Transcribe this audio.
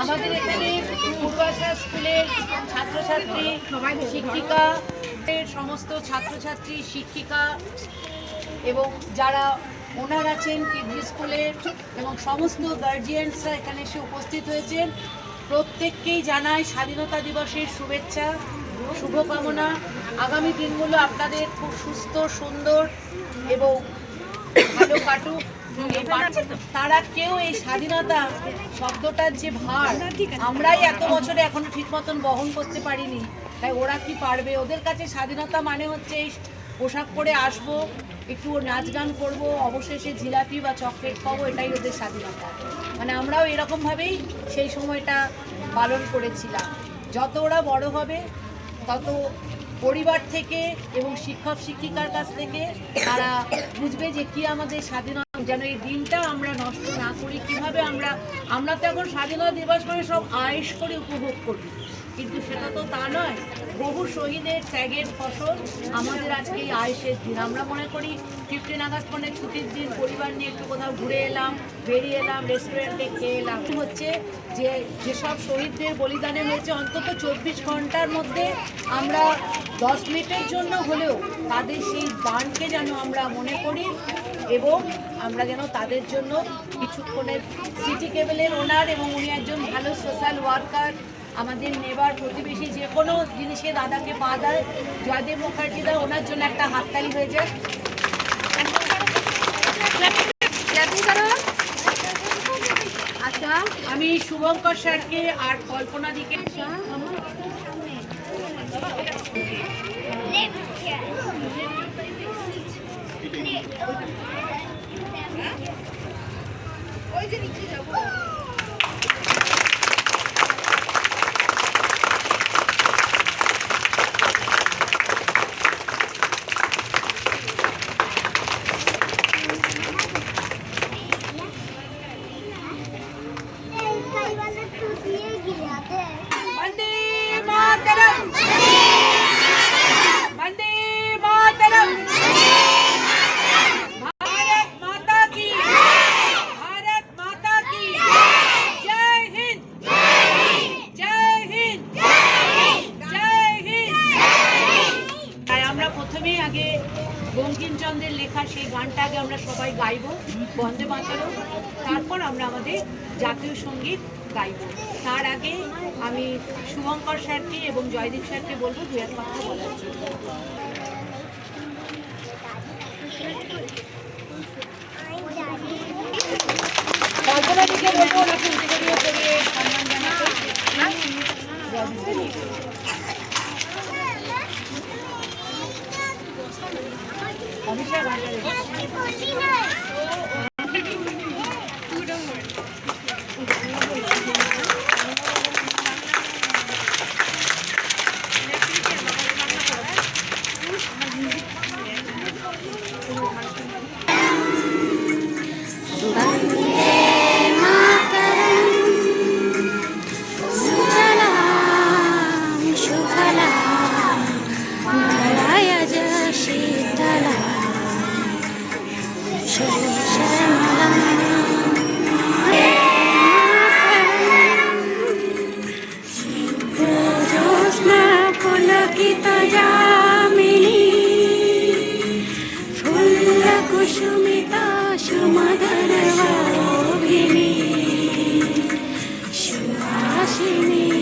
আমাদের এখানে পূর্বাশা স্কুলের ছাত্রছাত্রী, শিক্ষিকা, সমস্ত ছাত্রছাত্রী, শিক্ষিকা এবং যারা ওনার আছেন কিডজি স্কুলের এবং সমস্ত গার্জিয়ানসরা এখানে এসে উপস্থিত হয়েছেন, প্রত্যেককেই জানাই স্বাধীনতা দিবসের শুভেচ্ছা, শুভকামনা। আগামী দিনগুলো আপনাদের খুব সুস্থ, সুন্দর এবং ভালো কাটুক। তারা কেউ এই স্বাধীনতা শব্দটার যে ভার আমরাই এত বছরে এখনো ঠিক মতন বহন করতে পারিনি, তাই ওরা কি পারবে? ওদের কাছে স্বাধীনতা মানে হচ্ছে এই পোশাক পরে আসবো, একটু নাচ গান করবো, অবশেষে জিলাপি বা চকলেট খাবো, এটাই ওদের স্বাধীনতা। মানে আমরাও এরকমভাবেই সেই সময়টা পালন করেছিলাম। যত ওরা বড় হবে তত পরিবার থেকে এবং শিক্ষক শিক্ষিকার কাছ থেকে তারা বুঝবে যে কি আমাদের স্বাধীনতা, যেন এই দিনটা আমরা নষ্ট না করি। কীভাবে আমরা তো এখন স্বাধীনতা দিবস মানে সব আয়েশ করে উপভোগ করি, কিন্তু সেটা তো তা নয়। বহু শহীদের ত্যাগের ফসল আমাদের আজকে এই আয়েশের দিন। আমরা মনে করি 15 আগস্ট মানে ছুটির দিন, পরিবার নিয়ে একটু কোথাও ঘুরে এলাম, বেরিয়ে এলাম, রেস্টুরেন্টে খেয়ে এলাম। হচ্ছে যে যেসব শহীদদের বলিদানে হয়েছে, অন্তত 24 ঘন্টার মধ্যে আমরা 10 মিনিটের জন্য হলেও তাদের সেই দানকে যেন আমরা মনে করি এবং আমরা যেন তাদের জন্য কিছুক্ষণের। সিটি কেবলের ওনার এবং উনি একজন ভালো সোশ্যাল ওয়ার্কার, আমাদের নেবার প্রতিবেশী যে কোনো জিনিসে দাদাকে পা দেয়। জয়দেব মুখার্জি দা, ওনার জন্য একটা হাততালি হয়ে যায়। আচ্ছা, আমি শুভঙ্কর স্যারকে আর কল্পনা দিকে ওই যে নিচে যাবো। वंदे मातरम, वंदे मातरम, भारत माता की, भारत माता की जय हिंद, जय हिंद, जय हिंद। তাই আমরা প্রথমেই আগে বঙ্কিমচন্দ্রের লেখা সেই গানটা আগে আমরা সবাই গাইব, বন্দে মাতরম। তারপর আমরা আমাদের জাতীয় সঙ্গীত গাইব। তার আগে আমি শুভঙ্কর স্যারকে এবং জয়দীপ স্যারকে বলবো দু এক কথা বলার জন্য। কল্পনা দিকে বলবো ওনাকে উঠে করিয়ে সম্মান জানাতে। অভিষেক कुसुमिता सुमदन सुहासिनी